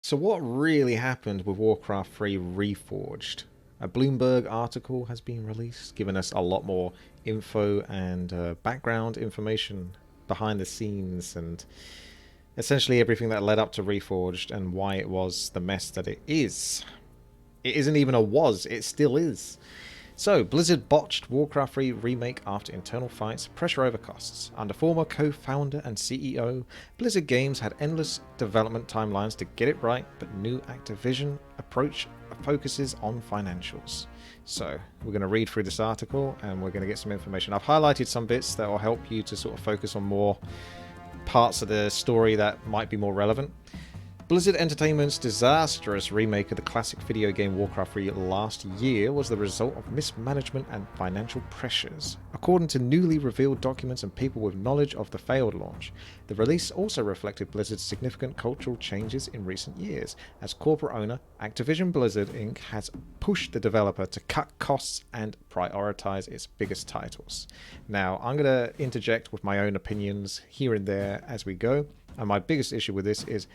So what really happened with Warcraft 3 Reforged? A Bloomberg article has been released, giving us a lot more info and background information behind the scenes and essentially everything that led up to Reforged and why it was the mess that it is. It isn't even a was, it still is. So, Blizzard botched Warcraft 3 remake after internal fights, pressure over costs. Under former co-founder and CEO, Blizzard Games had endless development timelines to get it right, but new Activision approach focuses on financials. So, we're going to read through this article and we're going to get some information. I've highlighted some bits that will help you to sort of focus on more parts of the story that might be more relevant. Blizzard Entertainment's disastrous remake of the classic video game Warcraft 3 last year was the result of mismanagement and financial pressures, according to newly revealed documents and people with knowledge of the failed launch. The release also reflected Blizzard's significant cultural changes in recent years, as corporate owner Activision Blizzard Inc. has pushed the developer to cut costs and prioritize its biggest titles. Now, I'm going to interject with my own opinions here and there as we go, and my biggest issue with this is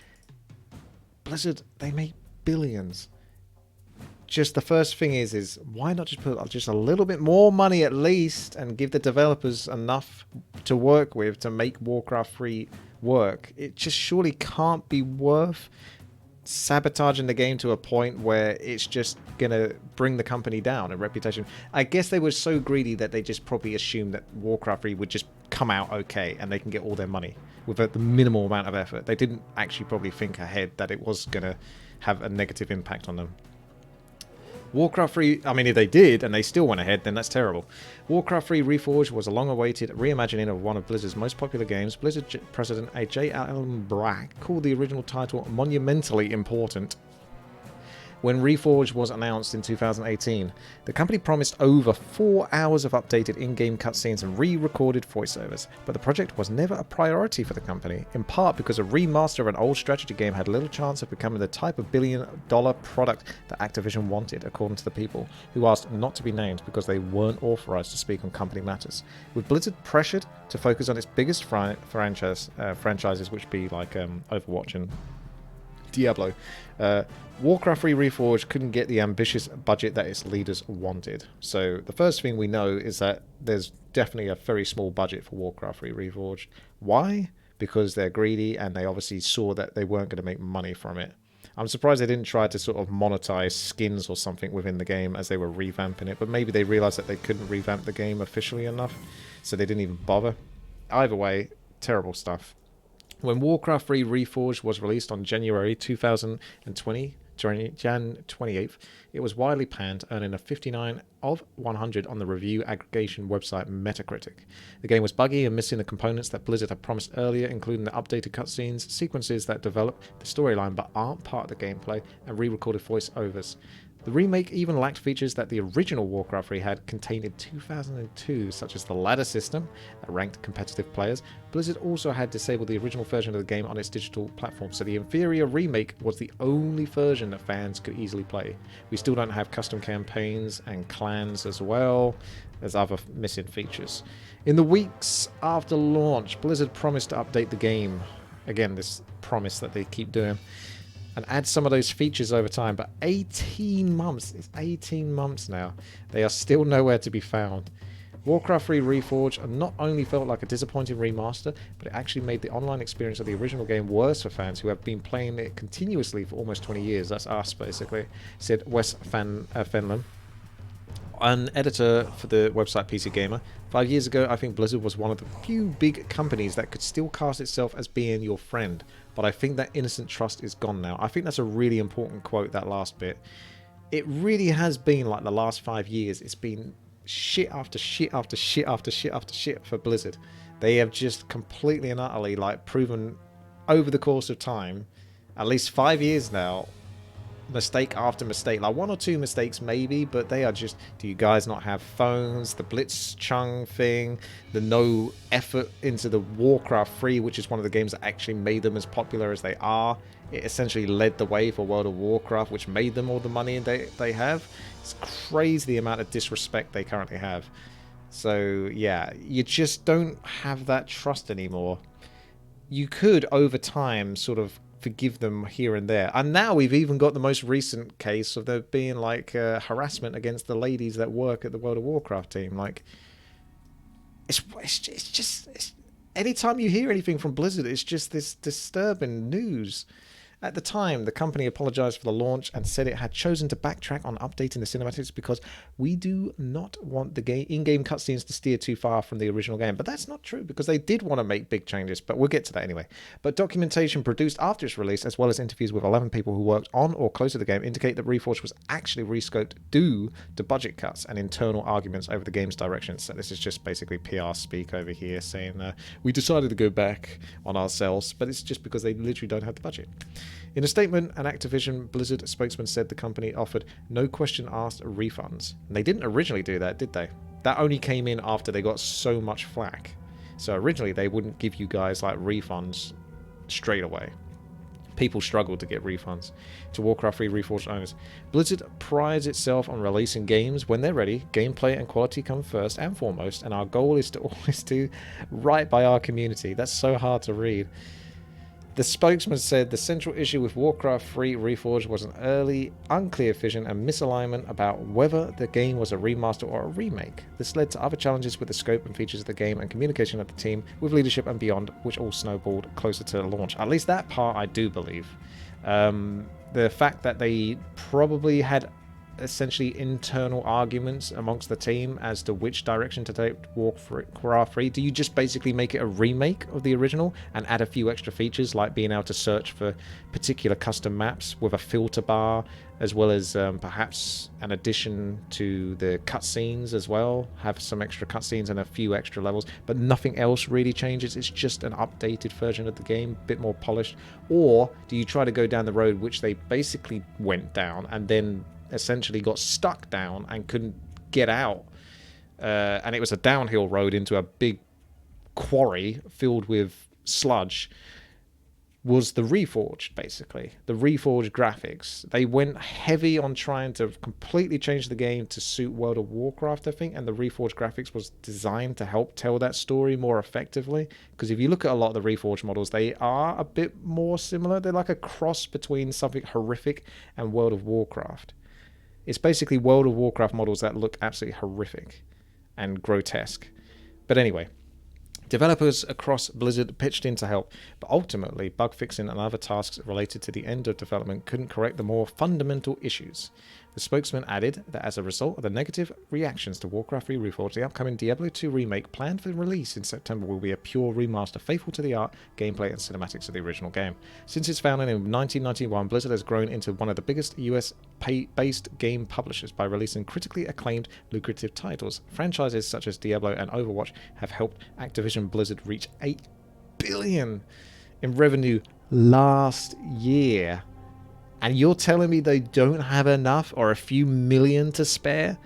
Blizzard, they make billions. Just the first thing is why not just put just a little bit more money at least and give the developers enough to work with to make Warcraft 3 work? It just surely can't be worth sabotaging the game to a point where it's just gonna bring the company down a reputation. I guess they were so greedy that they just probably assumed that Warcraft 3 would just come out okay and they can get all their money with the minimal amount of effort. They didn't actually probably think ahead that it was gonna have a negative impact on them. Warcraft 3, I mean, if they did and they still went ahead, then that's terrible. Warcraft 3 Reforged was a long-awaited reimagining of one of Blizzard's most popular games. Blizzard President J. Allen Brack called the original title monumentally important. When Reforged was announced in 2018, the company promised over 4 hours of updated in-game cutscenes and re-recorded voiceovers, but the project was never a priority for the company, in part because a remaster of an old strategy game had little chance of becoming the type of billion-dollar product that Activision wanted, according to the people, who asked not to be named because they weren't authorized to speak on company matters. With Blizzard pressured to focus on its biggest franchises, which be like Overwatch and Diablo, Warcraft 3 Reforged couldn't get the ambitious budget that its leaders wanted. So the first thing we know is that there's definitely a very small budget for Warcraft 3 Reforged. Why? Because they're greedy and they obviously saw that they weren't going to make money from it. I'm surprised they didn't try to sort of monetize skins or something within the game as they were revamping it, but maybe they realized that they couldn't revamp the game officially enough, so they didn't even bother. Either way, terrible stuff. When Warcraft 3 Reforged was released on January 2020, Jan 28th, it was widely panned, earning a 59 of 100 on the review aggregation website Metacritic. The game was buggy and missing the components that Blizzard had promised earlier, including the updated cutscenes, sequences that develop the storyline but aren't part of the gameplay, and re-recorded voiceovers. The remake even lacked features that the original Warcraft 3 had contained in 2002, such as the ladder system that ranked competitive players. Blizzard also had disabled the original version of the game on its digital platform, so the inferior remake was the only version that fans could easily play. We still don't have custom campaigns and clans as well as other missing features. In the weeks after launch, Blizzard promised to update the game. Again, this promise that they keep doing, and add some of those features over time, but 18 months, it's 18 months now, they are still nowhere to be found. Warcraft 3 Reforged not only felt like a disappointing remaster, but it actually made the online experience of the original game worse for fans who have been playing it continuously for almost 20 years. That's us, basically, said Wes Fenlon, an editor for the website PC Gamer. 5 years ago, I think Blizzard was one of the few big companies that could still cast itself as being your friend, but I think that innocent trust is gone now. I think that's a really important quote, that last bit. It really has been like the last 5 years. It's been shit after shit after shit after shit after shit for Blizzard. They have just completely and utterly like proven over the course of time, at least 5 years now, mistake after mistake, like 1 or 2 mistakes maybe, but they are just, do you guys not have phones? The Blitzchung thing, the no effort into the Warcraft 3, which is one of the games that actually made them as popular as they are. It essentially led the way for World of Warcraft, which made them all the money they have. It's crazy the amount of disrespect they currently have. So yeah, you just don't have that trust anymore. You could over time sort of forgive them here and there. And now we've even got the most recent case of there being like harassment against the ladies that work at the World of Warcraft team. Like, it's just anytime you hear anything from Blizzard, it's just this disturbing news. At the time, the company apologized for the launch and said it had chosen to backtrack on updating the cinematics because we do not want the in-game cutscenes to steer too far from the original game. But that's not true, because they did want to make big changes, but we'll get to that anyway. But documentation produced after its release, as well as interviews with 11 people who worked on or close to the game, indicate that Reforged was actually rescoped due to budget cuts and internal arguments over the game's direction. So this is just basically PR speak over here, saying we decided to go back on ourselves, but it's just because they literally don't have the budget. In a statement, an Activision Blizzard spokesman said the company offered no question asked refunds. And they didn't originally do that, did they? That only came in after they got so much flack. So originally they wouldn't give you guys like refunds straight away. People struggled to get refunds. To Warcraft 3 Reforged owners, Blizzard prides itself on releasing games when they're ready. Gameplay and quality come first and foremost, and our goal is to always do right by our community. That's so hard to read. The spokesman said the central issue with Warcraft 3 Reforged was an early, unclear vision and misalignment about whether the game was a remaster or a remake. This led to other challenges with the scope and features of the game and communication of the team with leadership and beyond, which all snowballed closer to the launch. At least that part I do believe. The fact that they probably had essentially internal arguments amongst the team as to which direction to take Warcraft 3. Do you just basically make it a remake of the original and add a few extra features like being able to search for particular custom maps with a filter bar, as well as perhaps an addition to the cutscenes as well, have some extra cutscenes and a few extra levels, but nothing else really changes? It's just an updated version of the game, a bit more polished? Or do you try to go down the road which they basically went down and then essentially got stuck down and couldn't get out, and it was a downhill road into a big quarry filled with sludge, was the Reforged, basically. The Reforged graphics. They went heavy on trying to completely change the game to suit World of Warcraft, I think, and the Reforged graphics was designed to help tell that story more effectively, because if you look at a lot of the Reforged models, they are a bit more similar. They're like a cross between something horrific and World of Warcraft. It's basically World of Warcraft models that look absolutely horrific and grotesque. But anyway, developers across Blizzard pitched in to help, but ultimately bug fixing and other tasks related to the end of development couldn't correct the more fundamental issues. The spokesman added that as a result of the negative reactions to Warcraft 3 Reforged, the upcoming Diablo 2 remake planned for release in September will be a pure remaster faithful to the art, gameplay and cinematics of the original game. Since its founding in 1991, Blizzard has grown into one of the biggest US-based game publishers by releasing critically acclaimed, lucrative titles. Franchises such as Diablo and Overwatch have helped Activision Blizzard reach $8 billion in revenue last year. And you're telling me they don't have enough or a few million to spare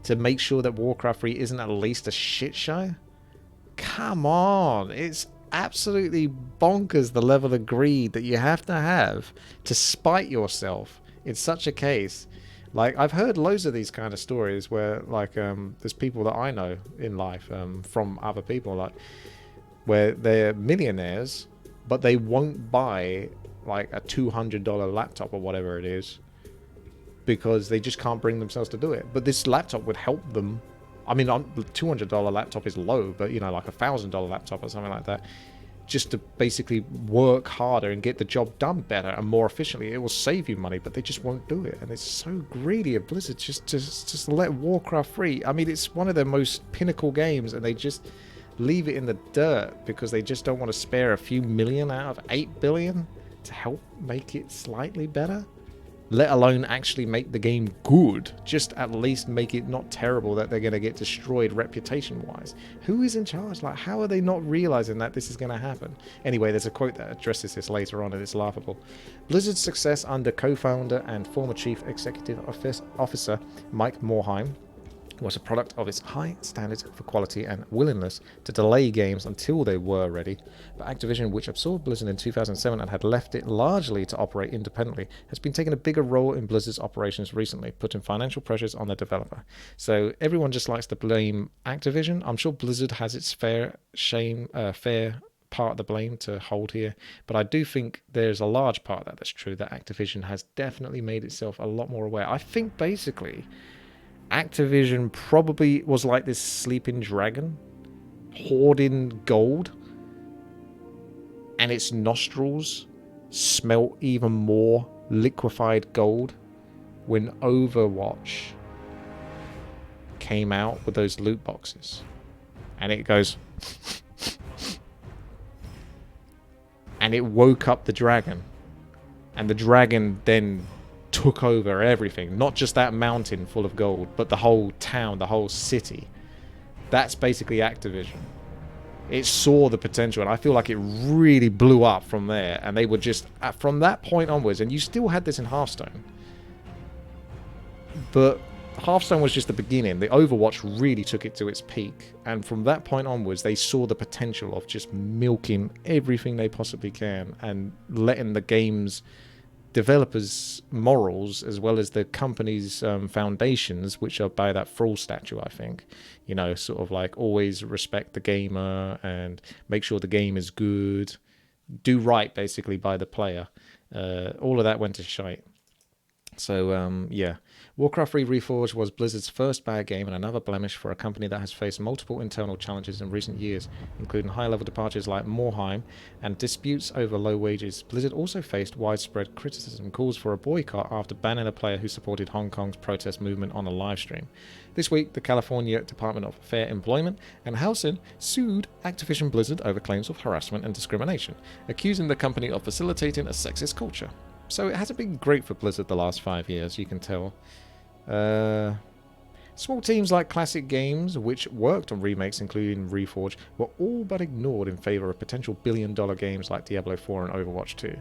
to make sure that Warcraft 3 isn't at least a shit show? Come on. It's absolutely bonkers the level of greed that you have to spite yourself in such a case. Like, I've heard loads of these kind of stories where, like, there's people that I know in life from other people, like, where they're millionaires, but they won't buy like a $200 laptop or whatever it is because they just can't bring themselves to do it. But this laptop would help them. I mean, $200 laptop is low, but you know, like $1,000 laptop or something like that, just to basically work harder and get the job done better and more efficiently. It will save you money, but they just won't do it. And it's so greedy of Blizzard just to let Warcraft 3. I mean, it's one of their most pinnacle games, and they just leave it in the dirt because they just don't want to spare a few million out of $8 billion to help make it slightly better, let alone actually make the game good. Just at least make it not terrible that they're going to get destroyed reputation wise. Who is in charge? Like, how are they not realizing that this is going to happen? Anyway, there's a quote that addresses this later on, and it's laughable. Blizzard's success under co-founder and former chief executive officer Mike Morhaime was a product of its high standards for quality and willingness to delay games until they were ready. But Activision, which absorbed Blizzard in 2007 and had left it largely to operate independently, has been taking a bigger role in Blizzard's operations recently, putting financial pressures on the developer. So everyone just likes to blame Activision. I'm sure Blizzard has its fair part of the blame to hold here, but I do think there's a large part of that that's true, that Activision has definitely made itself a lot more aware. I think basically Activision probably was like this sleeping dragon hoarding gold, and its nostrils smelt even more liquefied gold when Overwatch came out with those loot boxes. And it goes and it woke up the dragon, and the dragon then took over everything, not just that mountain full of gold, but the whole town, the whole city. That's basically Activision. It saw the potential, and I feel like it really blew up from there, and they were just, from that point onwards, and you still had this in Hearthstone, but Hearthstone was just the beginning. The Overwatch really took it to its peak, and from that point onwards, they saw the potential of just milking everything they possibly can, and letting the game's developers' morals, as well as the company's foundations, which are by that Thrall statue, I think, you know, sort of like always respect the gamer and make sure the game is good, do right basically by the player. All of that went to shite. So, yeah. Warcraft 3 Reforged was Blizzard's first bad game and another blemish for a company that has faced multiple internal challenges in recent years, including high-level departures like Morhaime and disputes over low wages. Blizzard also faced widespread criticism, calls for a boycott after banning a player who supported Hong Kong's protest movement on a live stream. This week, the California Department of Fair Employment and Housing sued Activision Blizzard over claims of harassment and discrimination, accusing the company of facilitating a sexist culture. So it hasn't been great for Blizzard the last 5 years, you can tell. Small teams like Classic Games, which worked on remakes including Reforged, were all but ignored in favor of potential billion-dollar games like Diablo 4 and Overwatch 2.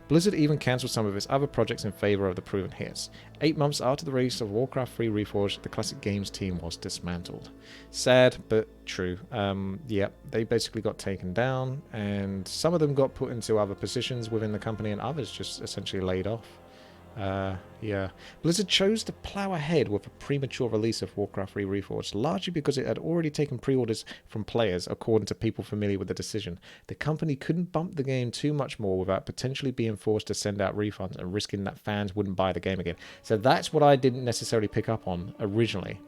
Blizzard even cancelled some of its other projects in favor of the proven hits. 8 months after the release of Warcraft 3 Reforged, the Classic Games team was dismantled. Sad, but true. Yeah, they basically got taken down, and some of them got put into other positions within the company, and others just essentially laid off. Yeah. Blizzard chose to plow ahead with a premature release of Warcraft 3 Reforged, largely because it had already taken pre-orders from players, according to people familiar with the decision. The company couldn't bump the game too much more without potentially being forced to send out refunds and risking that fans wouldn't buy the game again. So that's what I didn't necessarily pick up on originally.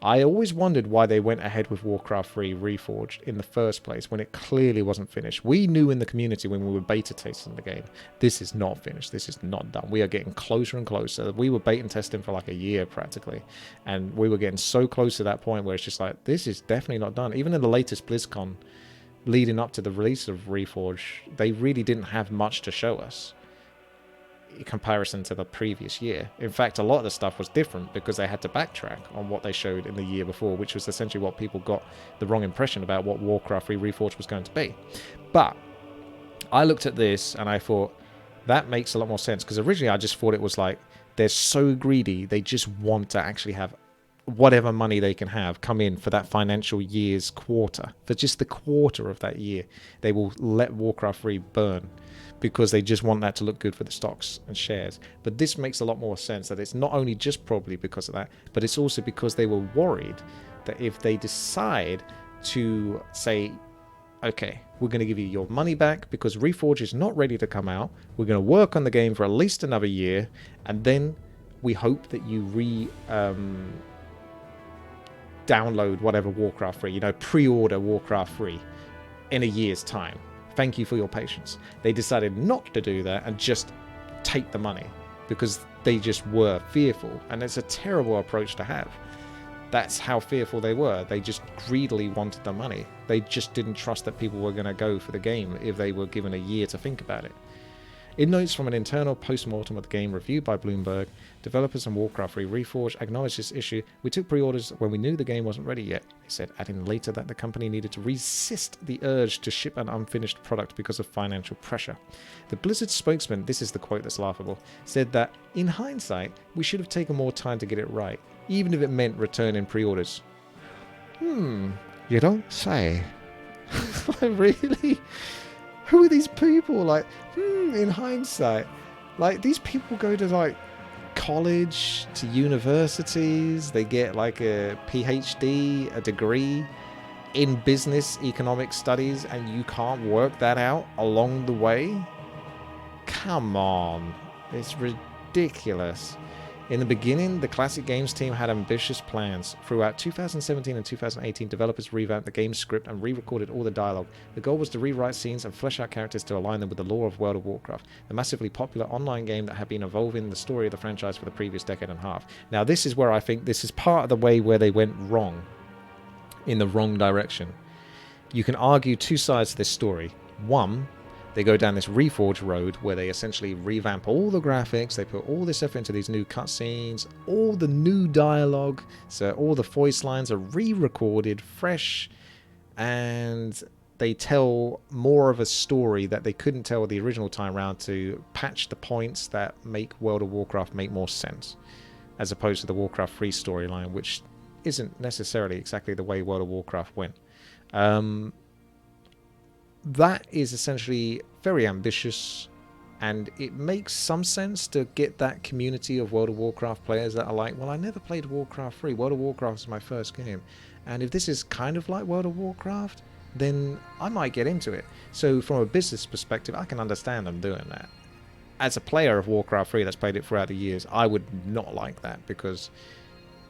I always wondered why they went ahead with Warcraft 3 Reforged in the first place when it clearly wasn't finished. We knew in the community when we were beta testing the game, this is not finished, this is not done. We are getting closer and closer. We were beta testing for like a year practically, and we were getting so close to that point where it's just like, this is definitely not done. Even in the latest BlizzCon leading up to the release of Reforged, they really didn't have much to show us in comparison to the previous year. In fact, a lot of the stuff was different because they had to backtrack on what they showed in the year before, which was essentially what people got the wrong impression about what Warcraft 3 Reforged was going to be. But I looked at this and I thought, that makes a lot more sense, because originally I just thought it was like, they're so greedy, they just want to actually have whatever money they can have come in for that financial year's quarter. For just the quarter of that year, they will let Warcraft 3 burn, because they just want that to look good for the stocks and shares. But this makes a lot more sense, that it's not only just probably because of that, but it's also because they were worried that if they decide to say, okay, we're going to give you your money back because Reforged is not ready to come out, we're going to work on the game for at least another year, and then we hope that you download whatever Warcraft 3, pre-order Warcraft 3 in a year's time. Thank you for your patience. They decided not to do that and just take the money because they just were fearful. And it's a terrible approach to have. That's how fearful they were. They just greedily wanted the money. They just didn't trust that people were going to go for the game if they were given a year to think about it. In notes from an internal post-mortem of the game reviewed by Bloomberg, developers on Warcraft 3 Reforged acknowledged this issue. We took pre-orders when we knew the game wasn't ready yet, he said, adding later that the company needed to resist the urge to ship an unfinished product because of financial pressure. The Blizzard spokesman, this is the quote that's laughable, said that, in hindsight, we should have taken more time to get it right, even if it meant returning pre-orders. You don't say. Really? Who are these people? Like, in hindsight, like, these people go to like college, to universities, they get like a PhD, a degree, in business economic studies and you can't work that out along the way? Come on. It's ridiculous. In the beginning, the Classic Games team had ambitious plans. Throughout 2017 and 2018, developers revamped the game's script and re-recorded all the dialogue. The goal was to rewrite scenes and flesh out characters to align them with the lore of World of Warcraft, the massively popular online game that had been evolving the story of the franchise for the previous decade and a half. Now, this is where I think this is part of the way where they went wrong, in the wrong direction. You can argue two sides to this story. One, they go down this Reforged road where they essentially revamp all the graphics, they put all this effort into these new cutscenes, all the new dialogue, so all the voice lines are re-recorded, fresh, and they tell more of a story that they couldn't tell the original time round to patch the points that make World of Warcraft make more sense, as opposed to the Warcraft 3 storyline, which isn't necessarily exactly the way World of Warcraft went. That is essentially very ambitious, and it makes some sense to get that community of World of Warcraft players that are like, well, I never played Warcraft 3. World of Warcraft was my first game, and if this is kind of like World of Warcraft, then I might get into it. So from a business perspective, I can understand them doing that. As a player of Warcraft 3 that's played it throughout the years, I would not like that, because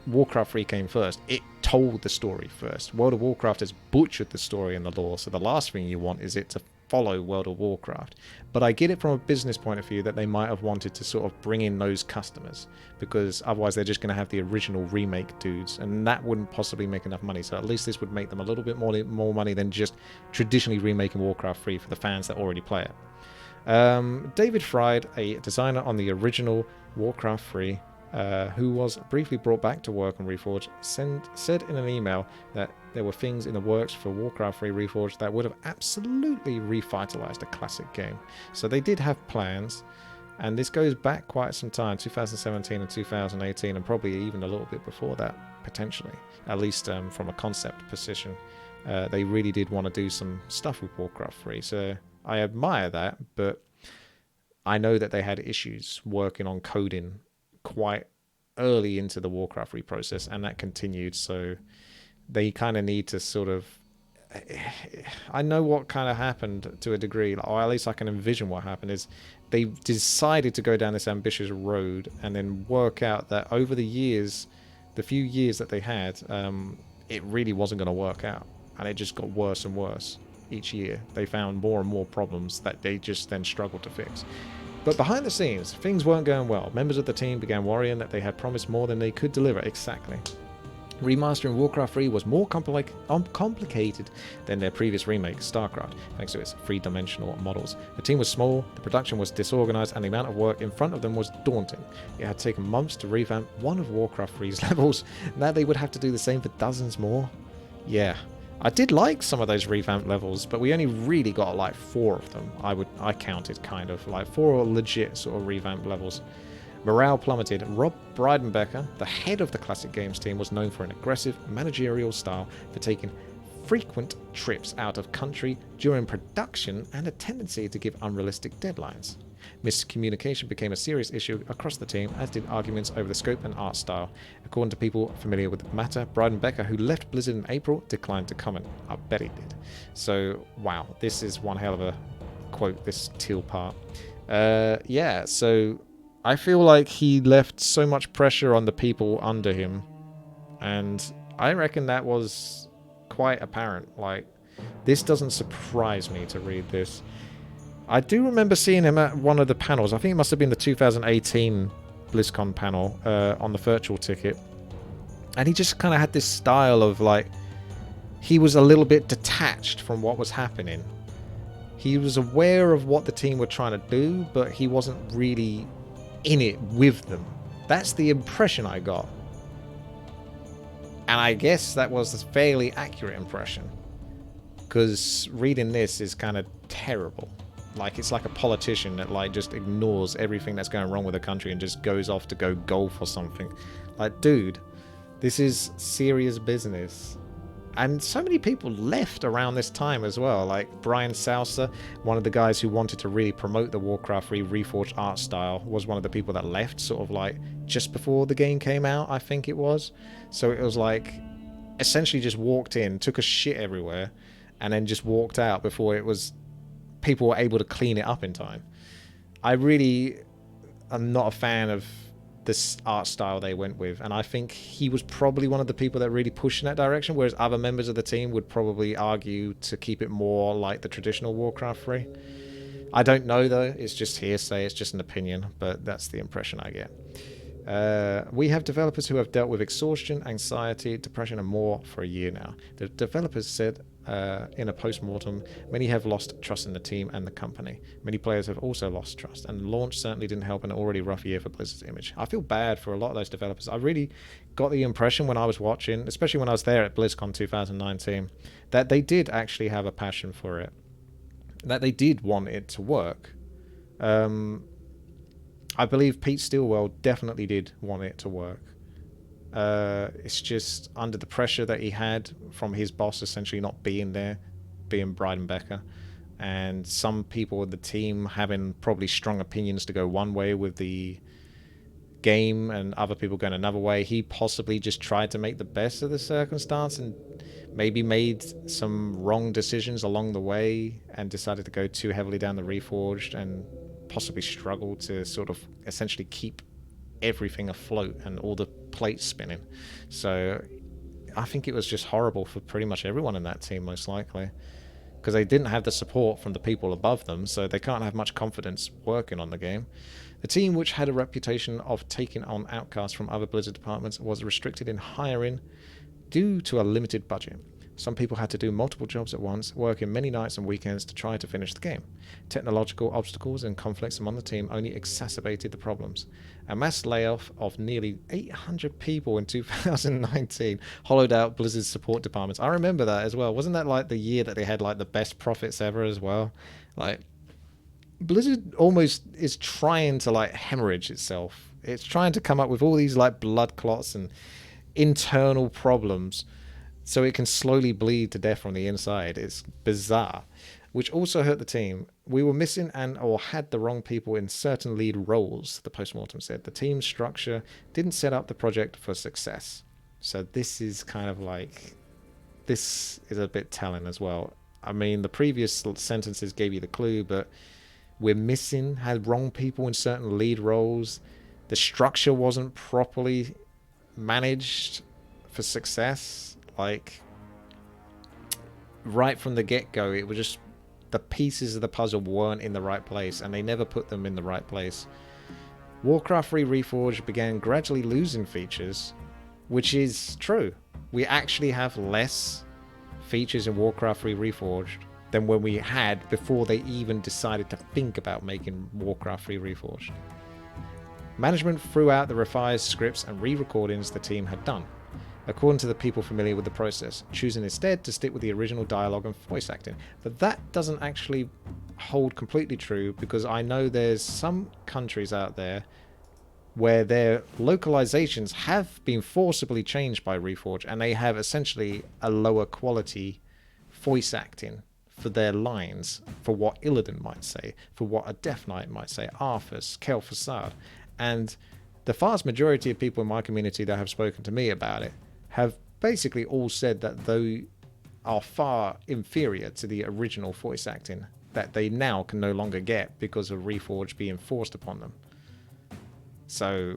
Warcraft 3 came first. It told the story first. World of Warcraft has butchered the story and the lore, so the last thing you want is it to follow World of Warcraft. But I get it from a business point of view that they might have wanted to sort of bring in those customers, because otherwise they're just going to have the original remake dudes, and that wouldn't possibly make enough money. So at least this would make them a little bit more money than just traditionally remaking Warcraft 3 for the fans that already play it. David Fried, a designer on the original Warcraft 3, who was briefly brought back to work on Reforged, said in an email that there were things in the works for Warcraft 3 Reforged that would have absolutely revitalized a classic game. So they did have plans, and this goes back quite some time, 2017 and 2018, and probably even a little bit before that, potentially, at least from a concept position. They really did want to do some stuff with Warcraft 3, so I admire that, but I know that they had issues working on coding quite early into the Warcraft 3 process, and that continued, so they kind of need to sort of, I know what kind of happened to a degree, or at least I can envision what happened, is they decided to go down this ambitious road and then work out that over the years, the few years that they had, it really wasn't going to work out, and it just got worse and worse each year. They found more and more problems that they just then struggled to fix. But behind the scenes, things weren't going well. Members of the team began worrying that they had promised more than they could deliver. Exactly. Remastering Warcraft 3 was more complicated than their previous remake, StarCraft, thanks to its three-dimensional models. The team was small, the production was disorganized, and the amount of work in front of them was daunting. It had taken months to revamp one of Warcraft 3's levels. Now they would have to do the same for dozens more. Yeah. I did like some of those revamped levels, but we only really got like 4 of them. I counted kind of like 4 legit sort of revamped levels. Morale plummeted. Rob Breidenbecker, the head of the Classic Games team, was known for an aggressive managerial style, for taking frequent trips out of country during production, and a tendency to give unrealistic deadlines. Miscommunication became a serious issue across the team, as did arguments over the scope and art style. According to people familiar with the matter, Breidenbecker, who left Blizzard in April, declined to comment. I bet he did. So, wow, this is one hell of a quote, this teal part. Yeah, so I feel like he left so much pressure on the people under him, and I reckon that was quite apparent. Like, this doesn't surprise me to read this. I do remember seeing him at one of the panels. I think it must have been the 2018 BlizzCon panel on the virtual ticket. And he just kind of had this style of like, he was a little bit detached from what was happening. He was aware of what the team were trying to do, but he wasn't really in it with them. That's the impression I got. And I guess that was a fairly accurate impression, because reading this is kind of terrible. Like, it's like a politician that like just ignores everything that's going wrong with the country and just goes off to go golf or something. Like, dude, this is serious business. And so many people left around this time as well. Like Brian Sousa, one of the guys who wanted to really promote the Warcraft 3 Reforged art style, was one of the people that left sort of like just before the game came out, I think it was. So it was like essentially just walked in, took a shit everywhere, and then just walked out before people were able to clean it up in time. I really am not a fan of this art style they went with, and I think he was probably one of the people that really pushed in that direction, whereas other members of the team would probably argue to keep it more like the traditional Warcraft 3. I don't know though, it's just hearsay, it's just an opinion, but that's the impression I get. We have developers who have dealt with exhaustion, anxiety, depression and more for a year now. The developers said in a post-mortem, many have lost trust in the team and the company. Many players have also lost trust, and the launch certainly didn't help an already rough year for Blizzard's image. I feel bad for a lot of those developers. I really got the impression when I was watching, especially when I was there at BlizzCon 2019, that they did actually have a passion for it, that they did want it to work. I believe Pete Stillwell definitely did want it to work. It's just under the pressure that he had from his boss essentially not being there, being Bryden Becker, and some people in the team having probably strong opinions to go one way with the game and other people going another way. He possibly just tried to make the best of the circumstance and maybe made some wrong decisions along the way and decided to go too heavily down the Reforged and possibly struggled to sort of essentially keep everything afloat and all the plates spinning. So I think it was just horrible for pretty much everyone in that team, most likely, because they didn't have the support from the people above them, so they can't have much confidence working on the game. The team, which had a reputation of taking on outcasts from other Blizzard departments, was restricted in hiring due to a limited budget. Some people had to do multiple jobs at once, working many nights and weekends to try to finish the game. Technological obstacles and conflicts among the team only exacerbated the problems. A mass layoff of nearly 800 people in 2019 hollowed out Blizzard's support departments. I remember that as well. Wasn't that like the year that they had like the best profits ever as well? Like, Blizzard almost is trying to like hemorrhage itself. It's trying to come up with all these like blood clots and internal problems so it can slowly bleed to death from the inside. It's bizarre, which also hurt the team. We were missing and or had the wrong people in certain lead roles, the postmortem said. The team structure didn't set up the project for success. So this is kind of like, this is a bit telling as well. I mean, the previous sentences gave you the clue, but we're missing, had wrong people in certain lead roles. The structure wasn't properly managed for success. Like, right from the get-go, it was just the pieces of the puzzle weren't in the right place, and they never put them in the right place. Warcraft 3 Reforged began gradually losing features, which is true. We actually have less features in Warcraft 3 Reforged than when we had before they even decided to think about making Warcraft 3 Reforged. Management threw out the revised scripts and re-recordings the team had done, according to the people familiar with the process, choosing instead to stick with the original dialogue and voice acting. But that doesn't actually hold completely true, because I know there's some countries out there where their localizations have been forcibly changed by Reforged, and they have essentially a lower quality voice acting for their lines, for what Illidan might say, for what a Death Knight might say, Arthas, Kel Fassad. And the vast majority of people in my community that have spoken to me about it have basically all said that they are far inferior to the original voice acting that they now can no longer get because of Reforged being forced upon them. So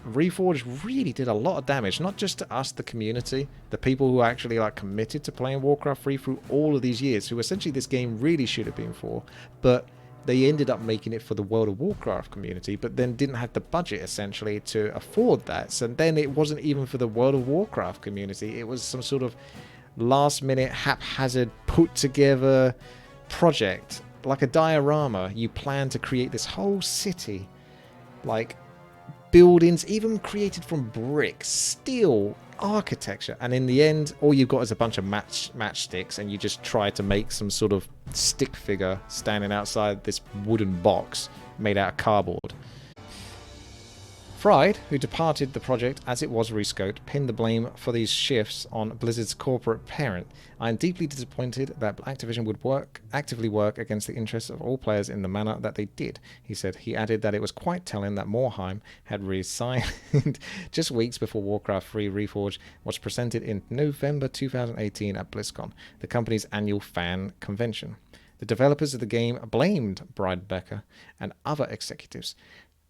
Reforged really did a lot of damage, not just to us, the community, the people who actually like committed to playing Warcraft 3 through all of these years, who essentially this game really should have been for, but they ended up making it for the World of Warcraft community, but then didn't have the budget essentially to afford that. So then it wasn't even for the World of Warcraft community. It was some sort of last minute haphazard put together project, like a diorama. You plan to create this whole city, like buildings, even created from bricks, steel, architecture, and in the end all you've got is a bunch of matchsticks, and you just try to make some sort of stick figure standing outside this wooden box made out of cardboard. Fried, who departed the project as it was rescoped, pinned the blame for these shifts on Blizzard's corporate parent. I am deeply disappointed that Activision would actively work against the interests of all players in the manner that they did, he said. He added that it was quite telling that Morhaime had resigned just weeks before Warcraft 3 Reforged was presented in November 2018 at BlizzCon, the company's annual fan convention. The developers of the game blamed Brad Becker and other executives.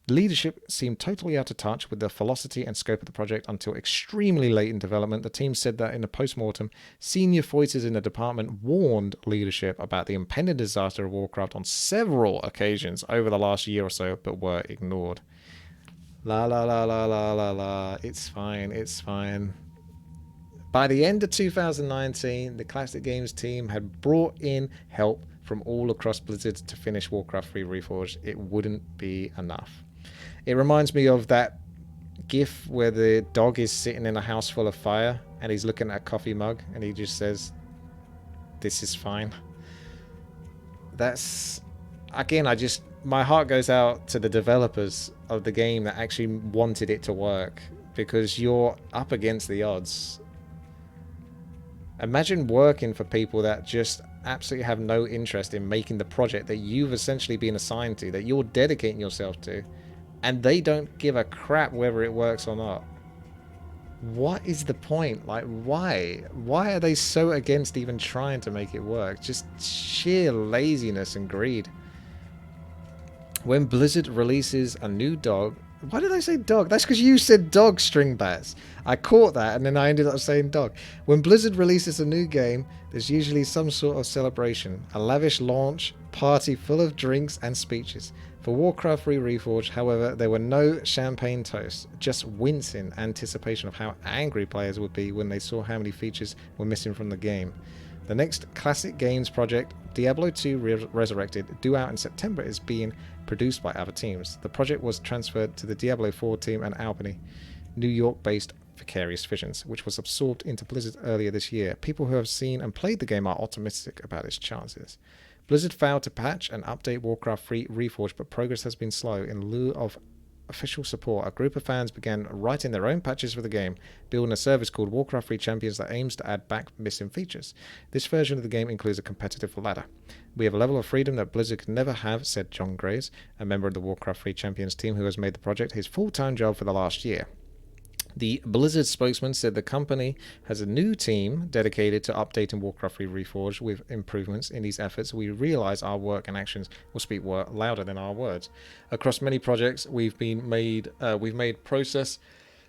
Leadership seemed totally out of touch with the velocity and scope of the project until extremely late in development. The team said that in a post-mortem, senior voices in the department warned leadership about the impending disaster of Warcraft on several occasions over the last year or so, but were ignored. La la la la la la la. It's fine, it's fine. By the end of 2019, the Classic Games team had brought in help from all across Blizzard to finish Warcraft 3 Reforged. It wouldn't be enough. It reminds me of that gif where the dog is sitting in a house full of fire and he's looking at a coffee mug and he just says, "This is fine." That's, again, my heart goes out to the developers of the game that actually wanted it to work, because you're up against the odds. Imagine working for people that just absolutely have no interest in making the project that you've essentially been assigned to, that you're dedicating yourself to, and they don't give a crap whether it works or not. What is the point? Like, why? Why are they so against even trying to make it work? Just sheer laziness and greed. When Blizzard releases a new dog... Why did I say dog? That's because you said dog, Stringbats. I caught that and then I ended up saying dog. When Blizzard releases a new game, there's usually some sort of celebration. A lavish launch party full of drinks and speeches. For Warcraft 3 Reforged, however, there were no champagne toasts, just wincing anticipation of how angry players would be when they saw how many features were missing from the game. The next Classic Games project, Diablo 2 Resurrected, due out in September, is being produced by other teams. The project was transferred to the Diablo 4 team in Albany, New York-based Vicarious Visions, which was absorbed into Blizzard earlier this year. People who have seen and played the game are optimistic about its chances. Blizzard failed to patch and update Warcraft 3 Reforged, but progress has been slow. In lieu of official support, a group of fans began writing their own patches for the game, building a service called Warcraft 3 Champions that aims to add back missing features. This version of the game includes a competitive ladder. "We have a level of freedom that Blizzard could never have," said John Graves, a member of the Warcraft 3 Champions team who has made the project his full-time job for the last year. The Blizzard spokesman said the company has a new team dedicated to updating Warcraft 3 Reforged with improvements. In these efforts, we realize our work and actions will speak louder than our words. Across many projects, we've made process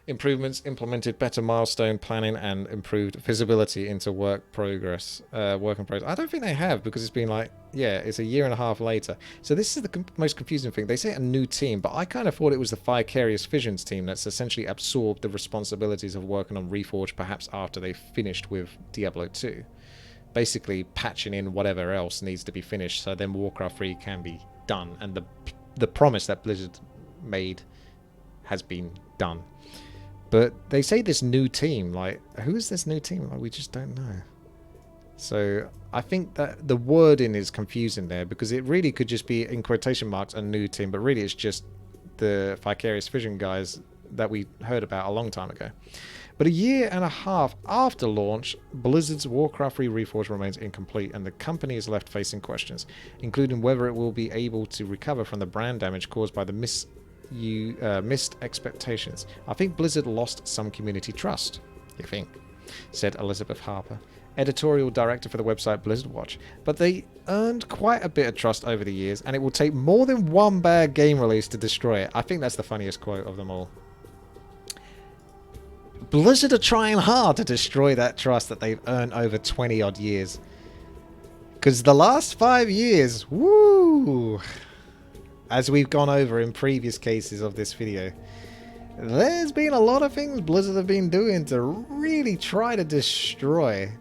improvements, implemented better milestone planning, and improved visibility into work in progress. I don't think they have, because it's been like, yeah, it's a year and a half later. So this is the most confusing thing. They say a new team, but I kind of thought it was the Vicarious Visions team that's essentially absorbed the responsibilities of working on Reforged perhaps after they finished with Diablo 2. Basically patching in whatever else needs to be finished so then Warcraft 3 can be done, and the promise that Blizzard made has been done. But they say this new team, like, who is this new team? Like, we just don't know. So I think that the wording is confusing there, because it really could just be, in quotation marks, a new team, but really it's just the Vicarious Vision guys that we heard about a long time ago. But a year and a half after launch, Blizzard's Warcraft 3 Reforged remains incomplete, and the company is left facing questions, including whether it will be able to recover from the brand damage caused by the missed expectations. "I think Blizzard lost some community trust," you think, said Elizabeth Harper, editorial director for the website Blizzard Watch. "But they earned quite a bit of trust over the years, and it will take more than one bad game release to destroy it." I think that's the funniest quote of them all. Blizzard are trying hard to destroy that trust that they've earned over 20 odd years. Because the last 5 years, woo! As we've gone over in previous cases of this video, there's been a lot of things Blizzard have been doing to really try to destroy.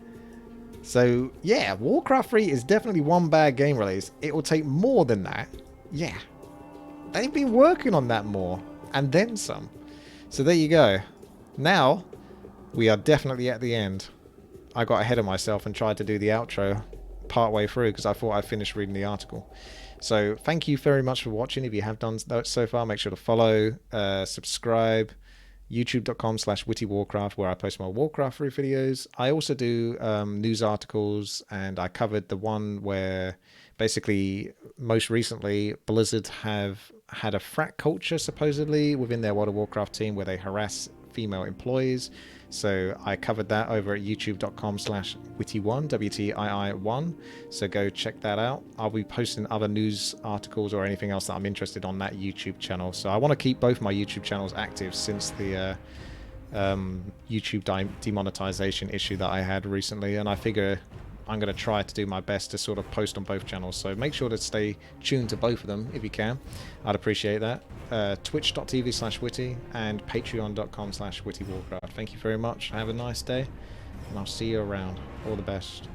So yeah, Warcraft 3 is definitely one bad game release. It will take more than that. Yeah. They've been working on that more. And then some. So there you go. Now, we are definitely at the end. I got ahead of myself and tried to do the outro partway through because I thought I'd finished reading the article. So thank you very much for watching. If you have done so far, make sure to follow, subscribe, youtube.com/WTiiWarcraft, where I post my Warcraft 3 videos. I also do news articles, and I covered the one where basically most recently Blizzard have had a frat culture supposedly within their World of Warcraft team where they harass female employees. So I covered that over at youtube.com/witty1, WTii1. So go check that out. I'll be posting other news articles or anything else that I'm interested on that YouTube channel. So I want to keep both my YouTube channels active since the YouTube demonetization issue that I had recently, and I figure I'm going to try to do my best to sort of post on both channels. So make sure to stay tuned to both of them if you can. I'd appreciate that. Twitch.tv/witty and patreon.com/wittywarcraft. Thank you very much. Have a nice day, and I'll see you around. All the best.